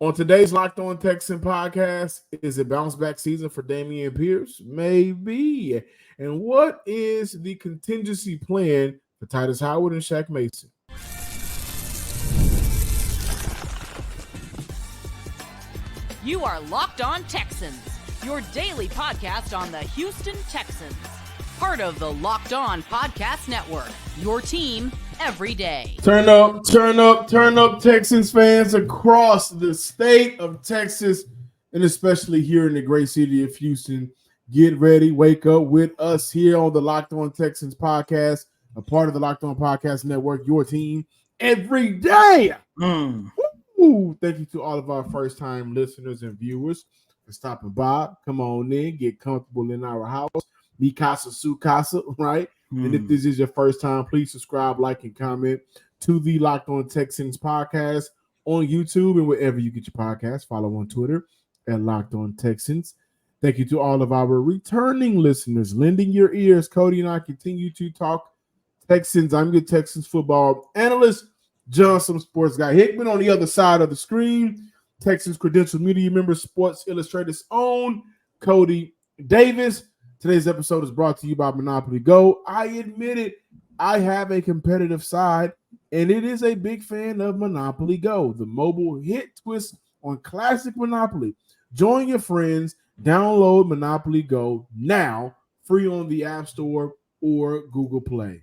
On today's Locked On Texan podcast, is it bounce back season for Dameon Pierce? Maybe. And what is the contingency plan for Titus Howard and Shaq Mason? You are Locked On Texans, your daily podcast on the Houston Texans. Part of the Locked On Podcast Network, your team every day. Turn up, Texans fans across the state of Texas, and especially here in the great city of Houston. Get ready, wake up with us here on the Locked On Texans podcast, a part of the Locked On Podcast Network, your team every day. Woo! Thank you to all of our first-time listeners and viewers for stopping by. Come on in, get comfortable in our house. Mi casa, su casa, right? And if this is your first time, please subscribe, like, and comment to the Locked On Texans podcast on YouTube and wherever you get your podcast. Follow on Twitter at Locked On Texans. Thank you to all of our returning listeners, lending your ears. Cody and I continue to talk Texans. I'm your Texans football analyst, John, some sports guy. Hickman on the other side of the screen. Texans credentialed media member, Sports Illustrated's own Cody Davis. Today's episode is brought to you by Monopoly Go. I admit it, I have a competitive side, and it is a big fan of Monopoly Go, the mobile hit twist on classic Monopoly. Join your friends, download Monopoly Go now, free on the App Store or Google Play.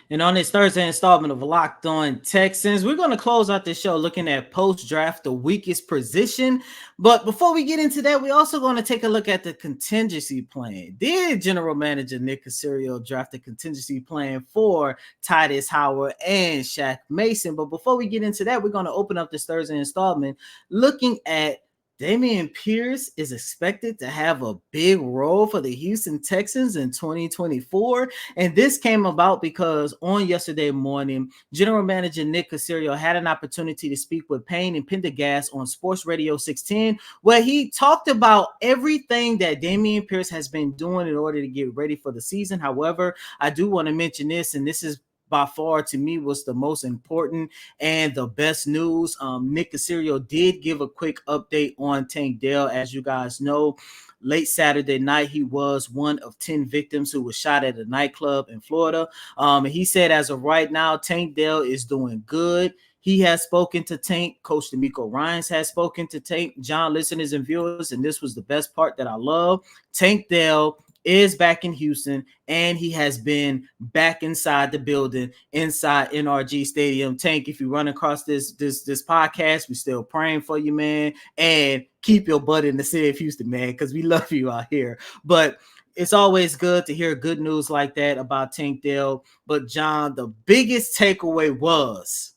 And on this Thursday installment of Locked On Texans, we're going to close out this show looking at post-draft, the weakest position. But before we get into that, we're also going to take a look at the contingency plan. Did General Manager Nick Caserio draft a contingency plan for Titus Howard and Shaq Mason? But before we get into that, we're going to open up this Thursday installment looking at Dameon Pierce is expected to have a big role for the Houston Texans in 2024. And this came about because on yesterday morning, General Manager Nick Caserio had an opportunity to speak with Payne and Pendergast on Sports Radio 610, where he talked about everything that Dameon Pierce has been doing in order to get ready for the season. However, I do want to mention this, and this is by far, to me, was the most important and the best news. Nick Caserio did give a quick update on Tank Dell. As you guys know, late Saturday night, he was one of 10 victims who was shot at a nightclub in Florida. He said as of right now, Tank Dell is doing good. He has spoken to Tank. Coach D'Amico Ryans has spoken to Tank. John, listeners and viewers, and this was the best part that I love. Tank Dell is back in Houston, and he has been back inside the building, inside NRG Stadium. Tank, if you run across this podcast, we're still praying for you, man, and keep your butt in the city of Houston, man, because we love you out here. But it's always good to hear good news like that about Tank Dell. But John, the biggest takeaway was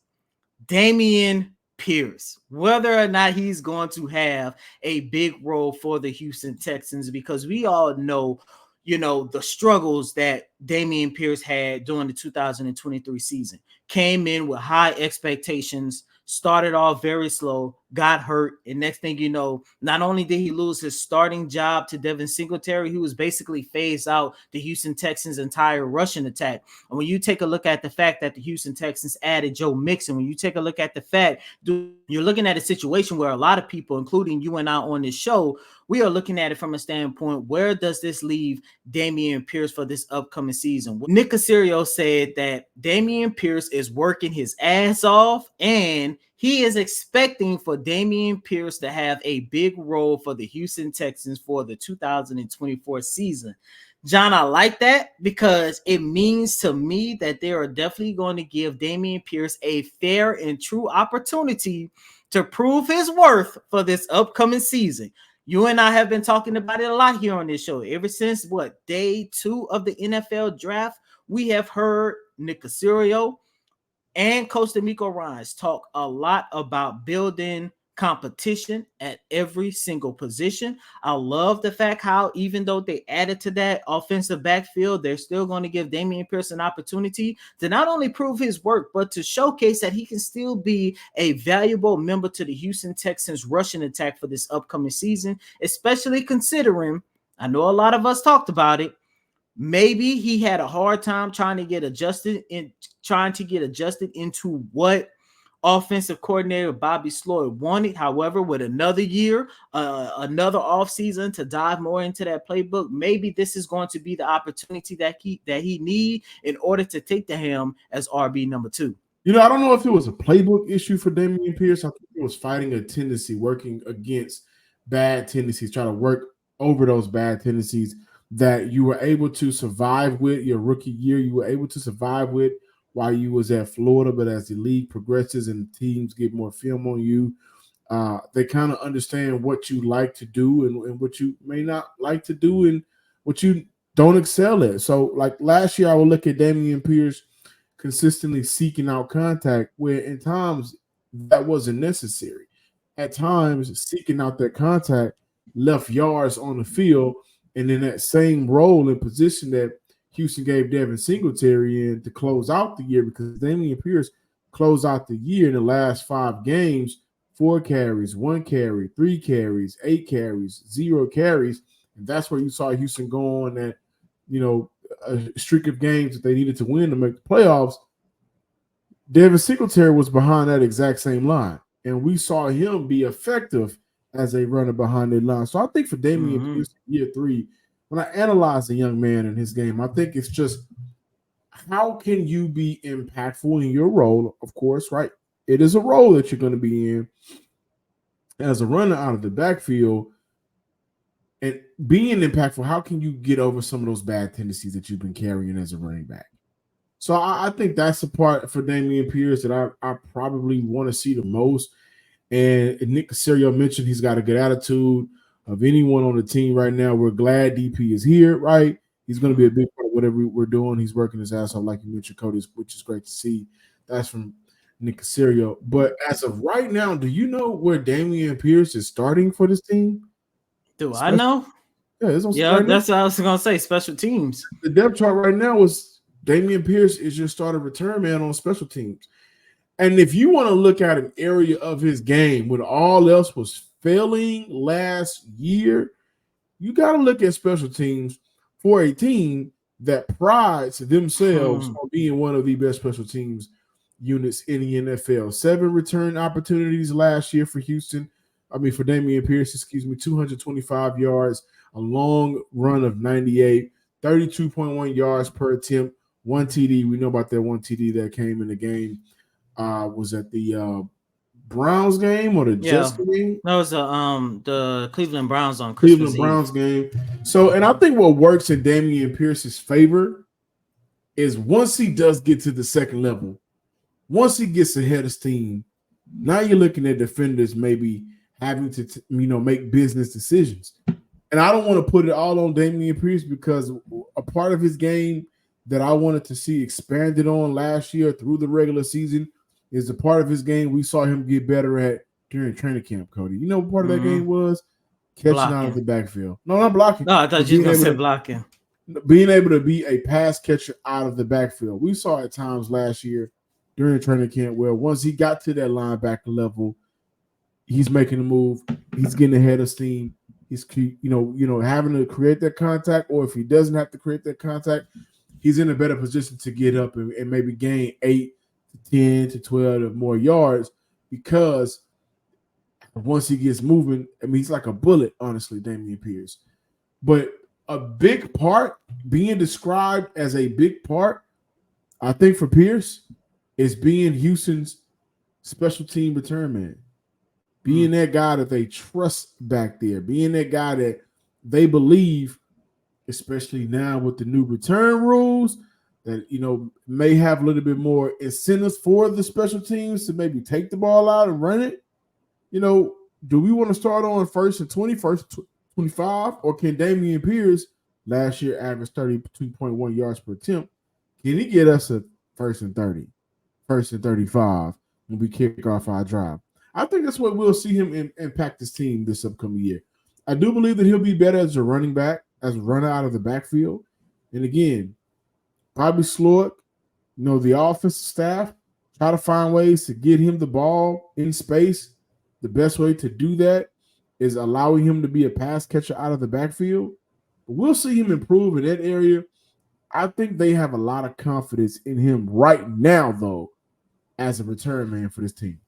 Dameon Pierce, whether or not he's going to have a big role for the Houston Texans, because we all know, the struggles that Dameon Pierce had during the 2023 season. Came in with high expectations, started off very slow, got hurt, and next thing you know, not only did he lose his starting job to Devin Singletary, he was basically phased out the Houston Texans' entire rushing attack. And when you take a look at the fact that the Houston Texans added Joe Mixon, when you take a look at the fact, you're looking at a situation where a lot of people, including you and I on this show, we are looking at it from a standpoint, where does this leave Dameon Pierce for this upcoming season? Nick Caserio said that Dameon Pierce is working his ass off, and he is expecting for Dameon Pierce to have a big role for the Houston Texans for the 2024 season. John, I like that because it means to me that they are definitely going to give Dameon Pierce a fair and true opportunity to prove his worth for this upcoming season. You and I have been talking about it a lot here on this show. Ever since, day 2 of the NFL draft, we have heard Nick Caserio and Coach D'Amico Ryans talk a lot about building competition at every single position. I love the fact how, even though they added to that offensive backfield, they're still going to give Dameon Pierce an opportunity to not only prove his work, but to showcase that he can still be a valuable member to the Houston Texans rushing attack for this upcoming season, especially considering, I know a lot of us talked about it, maybe he had a hard time trying to get adjusted into what offensive coordinator Bobby Sloyd wanted. However, with another year, another offseason to dive more into that playbook, maybe this is going to be the opportunity that he need in order to take the helm as RB number 2. I don't know if it was a playbook issue for Dameon Pierce. I think it was fighting a tendency, working against bad tendencies, trying to work over those bad tendencies that you were able to survive with your rookie year. You were able to survive with while you was at Florida, but as the league progresses and teams get more film on you, they kind of understand what you like to do and what you may not like to do and what you don't excel at. So, like last year, I would look at Dameon Pierce consistently seeking out contact, where in times that wasn't necessary. At times, seeking out that contact left yards on the field, and in that same role and position that Houston gave Devin Singletary in to close out the year, because Dameon Pierce closed out the year in the last 5 games, 4 carries, 1 carry, 3 carries, 8 carries, 0 carries. And that's where you saw Houston go on that, a streak of games that they needed to win to make the playoffs. Devin Singletary was behind that exact same line, and we saw him be effective as a runner behind that line. So I think for Dameon Pierce, year 3, when I analyze the young man in his game, I think it's just how can you be impactful in your role? Of course, right? It is a role that you're going to be in as a runner out of the backfield. And being impactful, how can you get over some of those bad tendencies that you've been carrying as a running back? So I think that's the part for Dameon Pierce that I probably want to see the most. And Nick Caserio mentioned he's got a good attitude of anyone on the team right now. We're glad DP is here, right? He's going to be a big part of whatever we're doing. He's working his ass off, like you mentioned, Cody, which is great to see. That's from Nick Caserio. But as of right now, do you know where Dameon Pierce is starting for this team? I know? Yeah, that's what I was going to say, special teams. The depth chart right now is Dameon Pierce is your starter return man on special teams. And if you want to look at an area of his game when all else was failing last year, you got to look at special teams for a team that prides themselves on being one of the best special teams units in the NFL. 7 return opportunities last year for Dameon Pierce, 225 yards, a long run of 98, 32.1 yards per attempt, 1 TD. We know about that 1 TD that came in the game. Was at the Browns game or the Jets game? That was the Cleveland Browns on Christmas Eve. Browns game. So, and I think what works in Dameon Pierce's favor is once he does get to the second level, once he gets ahead of steam, now you're looking at defenders maybe having to make business decisions. And I don't want to put it all on Dameon Pierce, because a part of his game that I wanted to see expanded on last year through the regular season is the part of his game we saw him get better at during training camp, Cody. You know what part of that game was? Catching out of the backfield. No, not blocking. No, I thought you were going to say blocking. Being able to be a pass catcher out of the backfield. We saw at times last year during training camp where once he got to that linebacker level, he's making a move. He's getting ahead of steam. He's having to create that contact, or if he doesn't have to create that contact, he's in a better position to get up and maybe gain 8 to 10 to 12 or more yards, because once he gets moving, he's like a bullet, honestly, Dameon Pierce. But a big part, being described as a big part, I think for Pierce, is being Houston's special team return man. Being that guy that they trust back there. Being that guy that they believe, especially now with the new return rules, that may have a little bit more incentives for the special teams to maybe take the ball out and run it. Do we want to start on 1st and 20, 1st and 25, or can Dameon Pierce, last year averaged 32.1 yards per attempt, can he get us a 1st and 30, 1st and 35 when we kick off our drive? I think that's what we'll see him impact his team this upcoming year. I do believe that he'll be better as a running back, as a runner out of the backfield. And again, probably Sloyd, the offensive staff, try to find ways to get him the ball in space. The best way to do that is allowing him to be a pass catcher out of the backfield. But we'll see him improve in that area. I think they have a lot of confidence in him right now, though, as a return man for this team.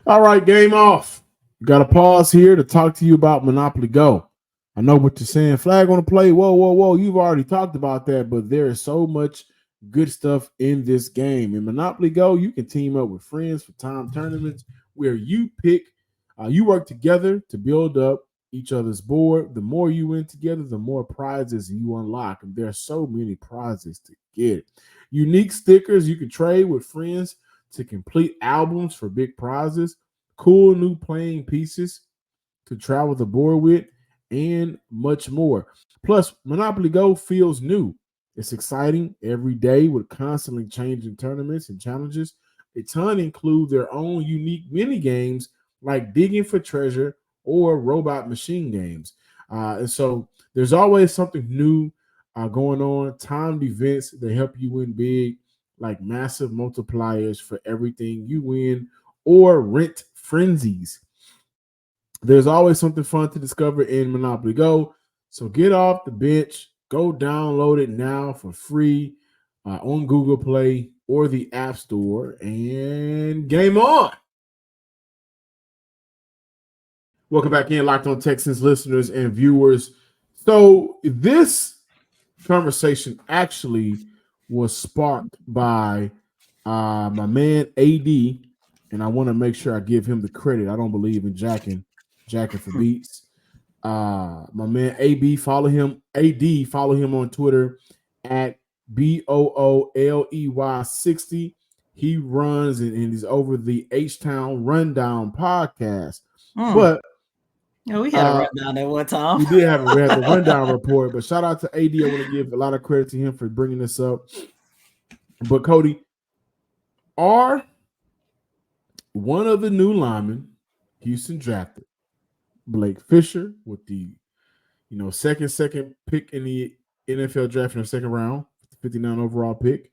All right, game off. Got to pause here to talk to you about Monopoly Go. I know what you're saying. Flag on the play. Whoa, whoa, whoa. You've already talked about that, but there is so much good stuff in this game. In Monopoly Go, you can team up with friends for time tournaments where you work together to build up each other's board. The more you win together, the more prizes you unlock. And there are so many prizes to get. Unique stickers you can trade with friends to complete albums for big prizes, cool new playing pieces to travel the board with, and much more. Plus, Monopoly Go feels new. It's exciting every day with constantly changing tournaments and challenges. A ton include their own unique mini games like digging for treasure or robot machine games. And so there's always something new going on. Timed events that help you win big, like massive multipliers for everything you win, or rent frenzies. There's always something fun to discover in Monopoly Go. So get off the bench, go download it now for free on Google Play or the App Store, and game on. Welcome back in, Locked On Texans listeners and viewers. So this conversation actually was sparked by my man AD, and I want to make sure I give him the credit. I don't believe in jacking for beats. My man follow him on Twitter at BOOLEY60. He runs and he's over the H-Town Rundown podcast. But yeah, we had a rundown at one time. We had the rundown report, but shout out to AD. I want to give a lot of credit to him for bringing this up. But Cody, are one of the new linemen Houston drafted, Blake Fisher, with the second pick in the NFL draft in the second round, 59 overall pick,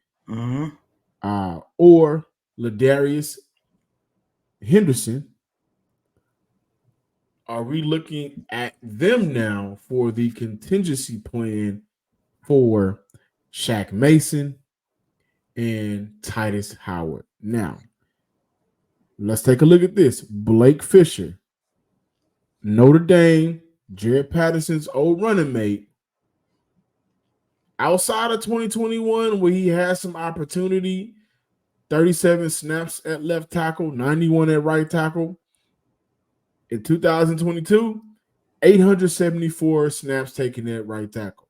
or Larius Henderson? Are we looking at them now for the contingency plan for Shaq Mason and Titus Howard? Now, let's take a look at this. Blake Fisher, Notre Dame, Jared Patterson's old running mate. Outside of 2021, where he had some opportunity, 37 snaps at left tackle, 91 at right tackle. In 2022, 874 snaps taken at right tackle.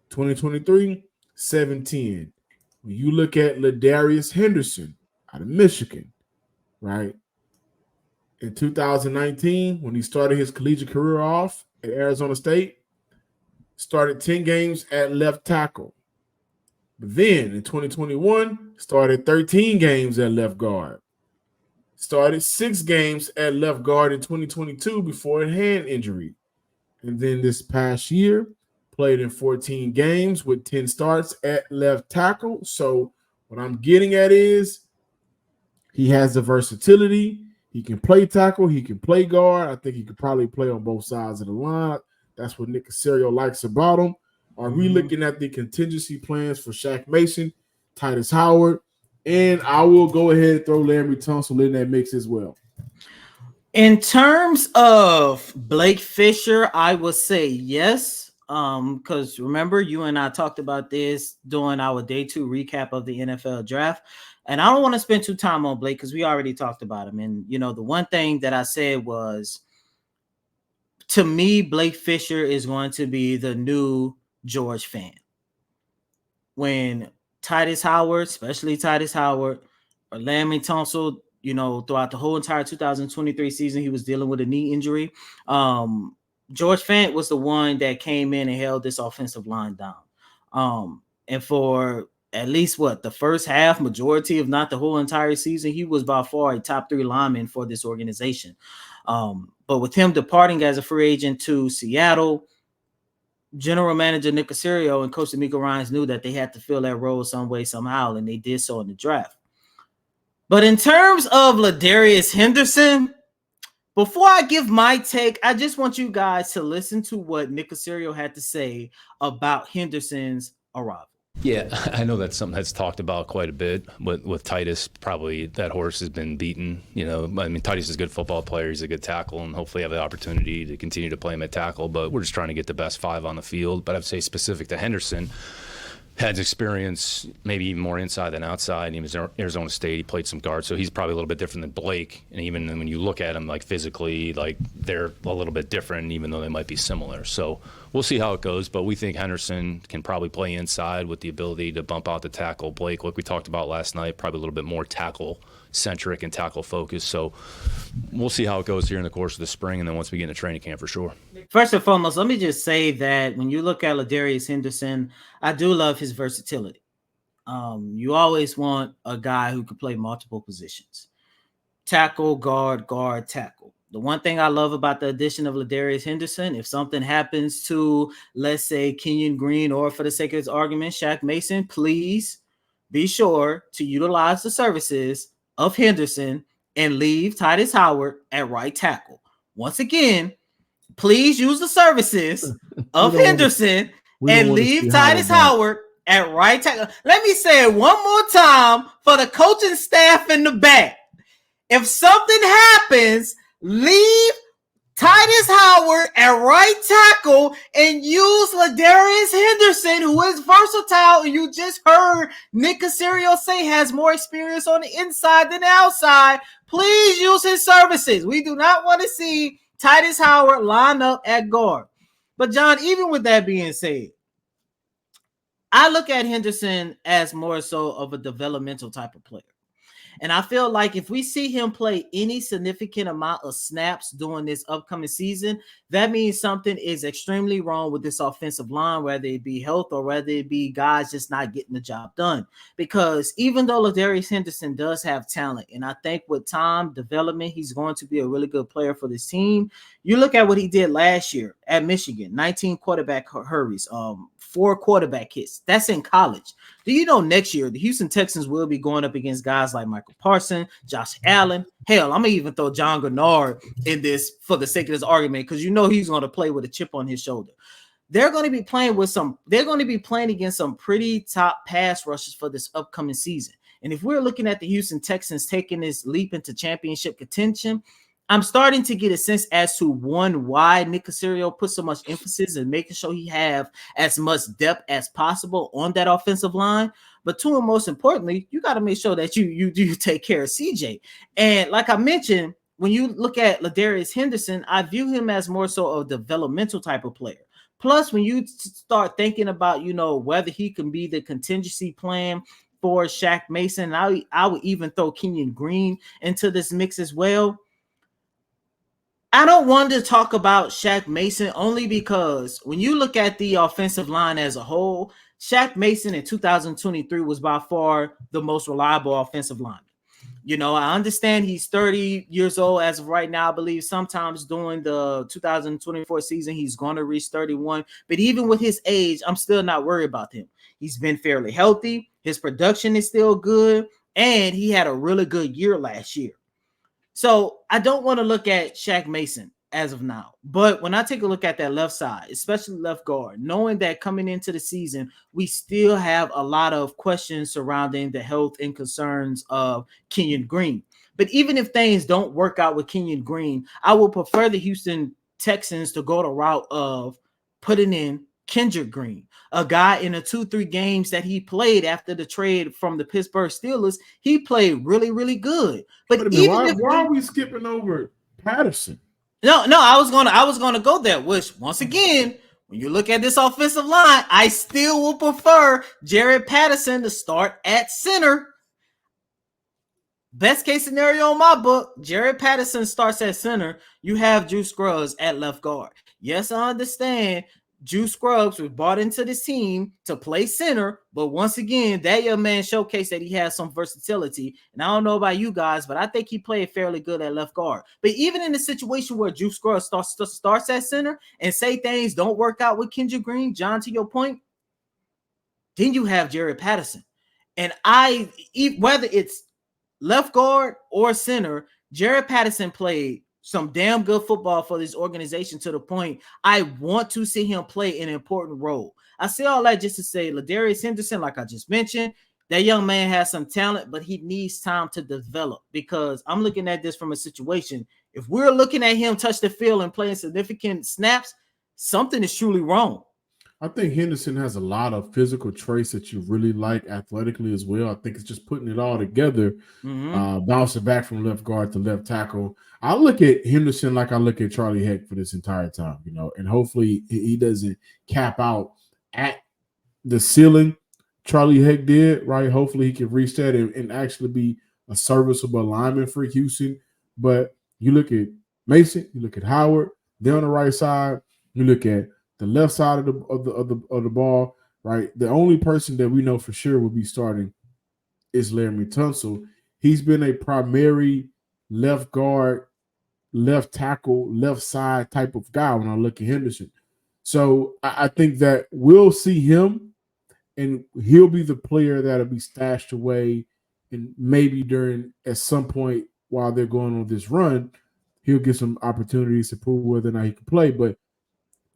2023, 710. When you look at Larius Henderson out of Michigan, right? In 2019, when he started his collegiate career off at Arizona State, started 10 games at left tackle. But then in 2021, started 13 games at left guard. Started 6 games at left guard in 2022 before a hand injury. And then this past year, played in 14 games with 10 starts at left tackle. So what I'm getting at is he has the versatility. He can play tackle. He can play guard. I think he could probably play on both sides of the line. That's what Nick Caserio likes about him. Are we looking at the contingency plans for Shaq Mason, Titus Howard, and I will go ahead and throw Larry Tunsil in that mix as well? In terms of Blake Fisher, I would say yes. Because remember, you and I talked about this during our day 2 recap of the NFL draft. And I don't want to spend too time on Blake because we already talked about him. And, the one thing that I said was, to me, Blake Fisher is going to be the new George Fant. When Titus Howard, especially Titus Howard, or Larry Tunsil, throughout the whole entire 2023 season, he was dealing with a knee injury. George Fant was the one that came in and held this offensive line down. And for at least the first half, majority, if not the whole entire season, he was by far a top 3 lineman for this organization. But with him departing as a free agent to Seattle, General Manager Nick Caserio and Coach D'Amico Ryans knew that they had to fill that role some way, somehow, and they did so in the draft. But in terms of Larius Henderson, before I give my take, I just want you guys to listen to what Nick Caserio had to say about Henderson's arrival. Yeah, I know that's something that's talked about quite a bit with Titus. Probably that horse has been beaten. I mean, Titus is a good football player. He's a good tackle, and hopefully have the opportunity to continue to play him at tackle. But we're just trying to get the best 5 on the field. But I'd say specific to Henderson, has experience maybe even more inside than outside. He was in Arizona State. He played some guard, so he's probably a little bit different than Blake. And even when you look at him, like physically, like they're a little bit different, even though they might be similar. So we'll see how it goes. But we think Henderson can probably play inside with the ability to bump out the tackle. Blake, like we talked about last night, probably a little bit more tackle-centric and tackle-focused. So we'll see how it goes here in the course of the spring, and then once we get into training camp for sure. First and foremost, let me just say that when you look at Larius Henderson, I do love his versatility. You always want a guy who can play multiple positions. Tackle, guard, tackle. The one thing I love about the addition of Larius Henderson, if something happens to, let's say, Kenyon Green, or for the sake of this argument, Shaq Mason, please be sure to utilize the services of Henderson and leave Titus Howard at right tackle. Once again, please use the services of Henderson and leave Titus Howard at right tackle. Let me say it one more time for the coaching staff in the back. If something happens, leave Titus Howard at right tackle and use Larius Henderson, who is versatile. And you just heard Nick Caserio say has more experience on the inside than the outside. Please use his services. We do not want to see Titus Howard line up at guard. But John, even with that being said, I look at Henderson as more so of a developmental type of player. And I feel like if we see him play any significant amount of snaps during this upcoming season, that means something is extremely wrong with this offensive line, whether it be health or whether it be guys just not getting the job done. Because even though Larius Henderson does have talent, and I think with time development, he's going to be a really good player for this team. You look at what he did last year at Michigan, 19 quarterback hurries, 4 quarterback hits. That's in college. Do you know next year the Houston Texans will be going up against guys like Michael Parsons, Josh Allen? Hell, I'm gonna even throw John Gennard in this for the sake of this argument, because you know he's going to play with a chip on his shoulder. They're going to be playing against some pretty top pass rushers for this upcoming season. And if we're looking at the Houston Texans taking this leap into championship contention, I'm starting to get a sense as to why Nick Caserio put so much emphasis in making sure he have as much depth as possible on that offensive line. But two, and most importantly, you got to make sure that you take care of CJ. And like I mentioned, when you look at Larius Henderson, I view him as more so a developmental type of player. Plus, when you start thinking about, whether he can be the contingency plan for Shaq Mason, I would even throw Kenyon Green into this mix as well. I don't want to talk about Shaq Mason only because when you look at the offensive line as a whole, Shaq Mason in 2023 was by far the most reliable offensive lineman. I understand he's 30 years old as of right now. I believe sometimes during the 2024 season, he's going to reach 31. But even with his age, I'm still not worried about him. He's been fairly healthy. His production is still good. And he had a really good year last year. So I don't want to look at Shaq Mason as of now. But when I take a look at that left side, especially left guard, knowing that coming into the season, we still have a lot of questions surrounding the health and concerns of Kenyon Green. But even if things don't work out with Kenyon Green, I will prefer the Houston Texans to go the route of putting in Kendrick Green, a guy in the 2-3 games that he played after the trade from the Pittsburgh Steelers. He played really, really good. But why are we skipping over Patterson? No, I was gonna go there. Which, once again, when you look at this offensive line, I still will prefer Jared Patterson to start at center. Best case scenario in my book, Jared Patterson starts at center. You have Drew Scruggs at left guard. Yes, I understand Drew Scruggs was brought into this team to play center, but once again, that young man showcased that he has some versatility. And I don't know about you guys, but I think he played fairly good at left guard. But even in the situation where Drew Scruggs starts at center and say things don't work out with Kendrick Green, John, to your point, then you have Jared Patterson. And whether it's left guard or center, Jared Patterson played some damn good football for this organization to the point I want to see him play an important role. I say all that just to say Larius Henderson, like I just mentioned, that young man has some talent, but he needs time to develop, because I'm looking at this from a situation. If we're looking at him touch the field and playing significant snaps, something is truly wrong. I think Henderson has a lot of physical traits that you really like athletically as well. I think it's just putting it all together, bouncing back from left guard to left tackle. I look at Henderson like I look at Charlie Heck for this entire time, and hopefully he doesn't cap out at the ceiling Charlie Heck did, right? Hopefully he can reach that and actually be a serviceable lineman for Houston. But you look at Mason, you look at Howard, they're on the right side. You look at the left side of the ball, right? The only person that we know for sure will be starting is Laremy Tunsil. He's been a primary left guard, left tackle, left side type of guy when I look at Henderson. So I think that we'll see him, and he'll be the player that'll be stashed away, and maybe at some point while they're going on this run, he'll get some opportunities to prove whether or not he can play. But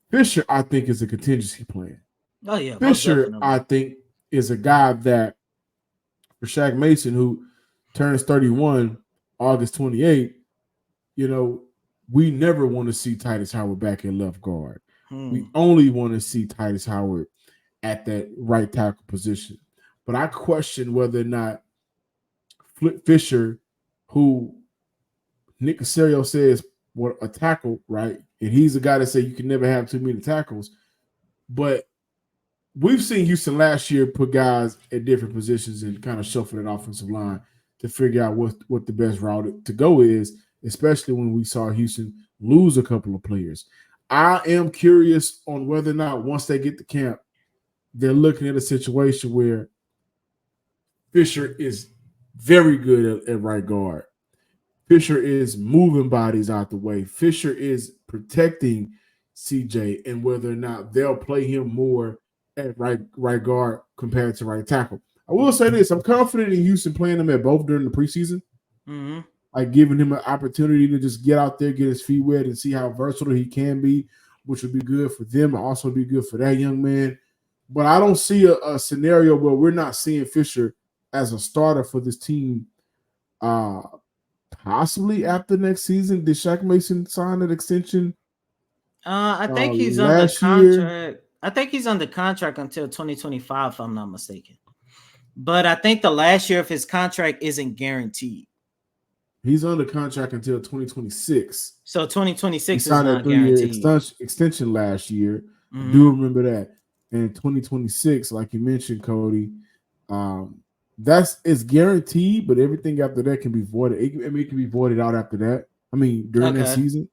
Fisher, I think, is a contingency plan. Oh, yeah. Fisher, I think, is a guy that, for Shaq Mason, who turns 31 August 28, we never want to see Titus Howard back in left guard. We only want to see Titus Howard at that right tackle position. But I question whether or not Fisher, who Nick Caserio says what a tackle, right? And he's a guy that said you can never have too many tackles. But we've seen Houston last year put guys at different positions and kind of shuffle that offensive line to figure out what the best route to go is, especially when we saw Houston lose a couple of players. I am curious on whether or not once they get to camp, they're looking at a situation where Fisher is very good at right guard. Fisher is moving bodies out the way. Fisher is protecting CJ, and whether or not they'll play him more at right guard compared to right tackle. I will say this. I'm confident in Houston playing him at both during the preseason. Like giving him an opportunity to just get out there, get his feet wet, and see how versatile he can be, which would be good for them and also be good for that young man. But I don't see a scenario where we're not seeing Fisher as a starter for this team possibly after next season. Did Shaq Mason sign an extension? I think he's under contract. I think he's under contract until 2025, if I'm not mistaken. But I think the last year of his contract isn't guaranteed. He's under contract until 2026. So 2026 is not guaranteed. Extension last year. I do remember that. And 2026, like you mentioned, Cody, it's guaranteed, but everything after that can be voided. It can be voided out after that. During that season.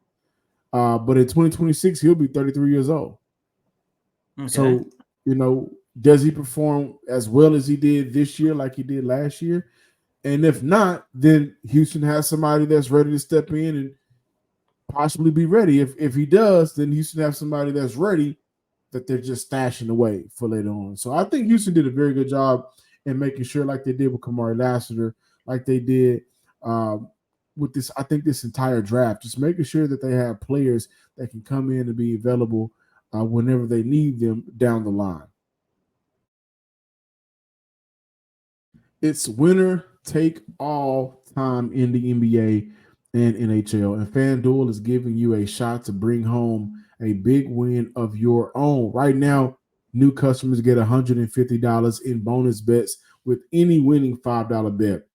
But in 2026, he'll be 33 years old. Okay. So, does he perform as well as he did this year, like he did last year? And if not, then Houston has somebody that's ready to step in and possibly be ready. If he does, then Houston has somebody that's ready that they're just stashing away for later on. So I think Houston did a very good job in making sure, like they did with Kamari Lassiter, like they did with this, I think this entire draft, just making sure that they have players that can come in and be available whenever they need them down the line. It's winner take all time in the NBA and NHL, and FanDuel is giving you a shot to bring home a big win of your own. Right now, new customers get $150 in bonus bets with any winning $5 bet.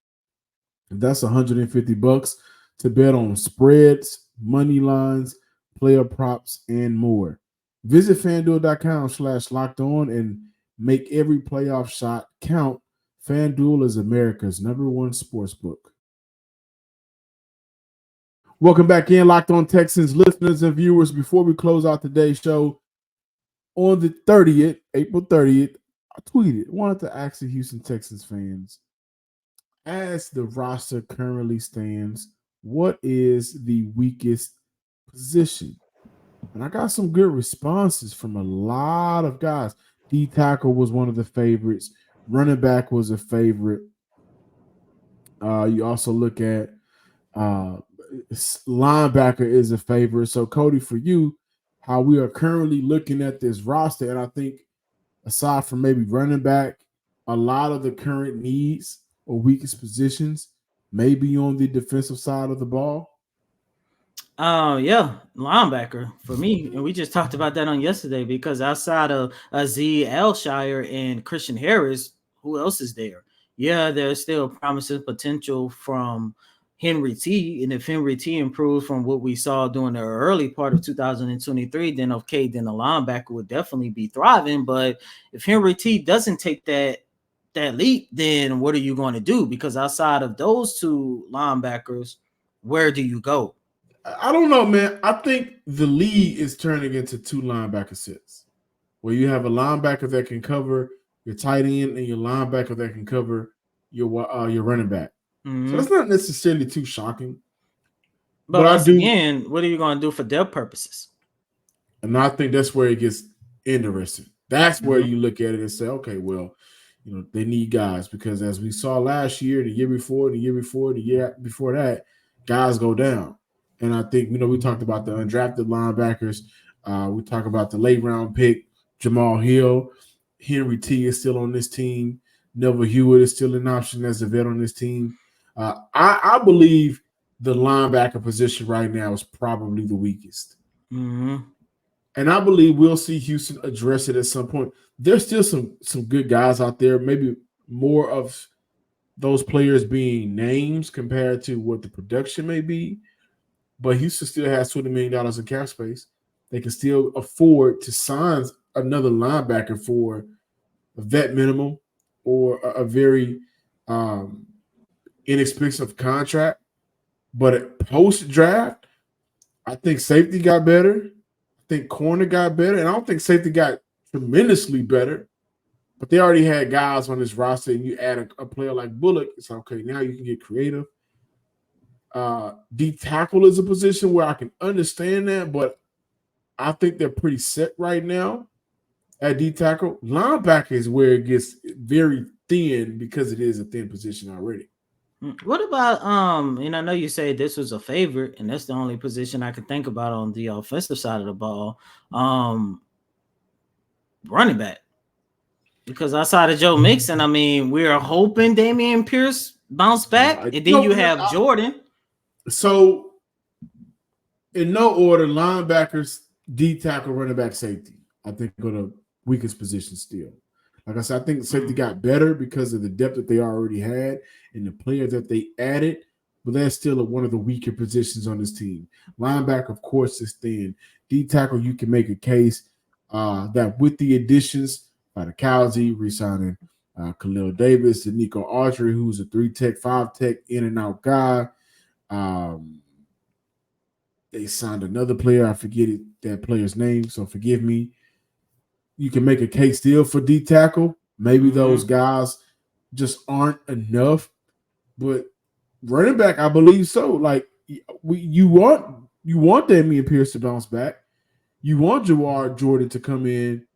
That's $150 to bet on spreads, money lines, player props, and more. Visit FanDuel.com/lockedon and make every playoff shot count. FanDuel is America's #1 sportsbook. Welcome back in, Locked On Texans listeners and viewers. Before we close out today's show, on the 30th, April 30th, I wanted to ask the Houston Texans fans, as the roster currently stands, what is the weakest position? And I got some good responses from a lot of guys. D tackle was one of the favorites. Running back was a favorite. You also look at linebacker is a favorite. So, Cody, for you, how we are currently looking at this roster, and I think aside from maybe running back, a lot of the current needs or weakest positions may be on the defensive side of the ball? Yeah, linebacker for me, and we just talked about that on yesterday because outside of Azeez Alshire and Christian Harris, who else is there? Yeah, there's still promising potential from Henry T, and if Henry T improves from what we saw during the early part of 2023, then okay, then the linebacker would definitely be thriving. But if Henry T doesn't take that leap, then what are you going to do? Because outside of those two linebackers, where do you go? I don't know, man. I think the league is turning into two linebacker sets where you have a linebacker that can cover your tight end and your linebacker that can cover your running back. Mm-hmm. So that's not necessarily too shocking. But once again, what are you going to do for their purposes? And I think that's where it gets interesting. That's where you look at it and say, okay, well, they need guys because as we saw last year, the year before, the year before that, guys go down. And I think, we talked about the undrafted linebackers. We talked about the late round pick, Jamal Hill. Henry T is still on this team. Neville Hewitt is still an option as a vet on this team. I believe the linebacker position right now is probably the weakest. Mm-hmm. And I believe we'll see Houston address it at some point. There's still some good guys out there, maybe more of those players being names compared to what the production may be. But Houston still has $20 million in cap space. They can still afford to sign another linebacker for a vet minimum or a very inexpensive contract. But at post-draft, I think safety got better. I think corner got better. And I don't think safety got tremendously better. But they already had guys on this roster, and you add a player like Bullock, it's okay, now you can get creative. D tackle is a position where I can understand that, but I think they're pretty set right now at D tackle. Linebacker is where it gets very thin because it is a thin position already. What about and I know you say this was a favorite, and that's the only position I can think about on the offensive side of the ball. Running back. Because outside of Joe Mixon, I mean, we're hoping Dameon Pierce bounce back, and then you have Jordan. So, in no order, linebackers, D tackle, running back, safety, I think are the weakest position still. Like I said, I think safety got better because of the depth that they already had and the players that they added, but that's still one of the weaker positions on this team. Linebacker, of course, is thin. D tackle, you can make a case that with the additions by the Cowsey, re-signing Khalil Davis and Nico Autry, who's a 3-tech, 5-tech, in-and-out guy. They signed another player. I forget that player's name, so forgive me. You can make a case still for D tackle. Maybe those guys just aren't enough, but running back, I believe so. Like you want Dameon Pierce to bounce back. You want Jawad Jordan to come in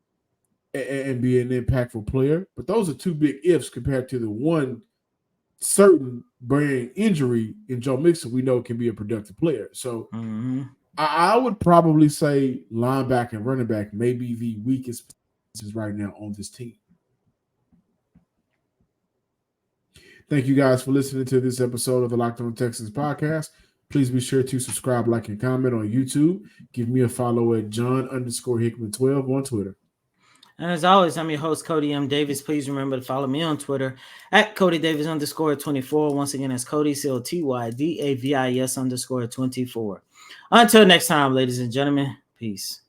and be an impactful player, but those are two big ifs compared to the one certain brain injury in Joe Mixon we know can be a productive player. So I would probably say linebacker and running back may be the weakest positions right now on this team. Thank you guys for listening to this episode of the Locked On Texans podcast. Please be sure to subscribe, like, and comment on YouTube. Give me a follow at John_Hickman12 on Twitter. And as always, I'm your host, Cody M. Davis. Please remember to follow me on Twitter at CodyDavis_24. Once again, that's Cody, COTYDAVIS_24. Until next time, ladies and gentlemen, peace.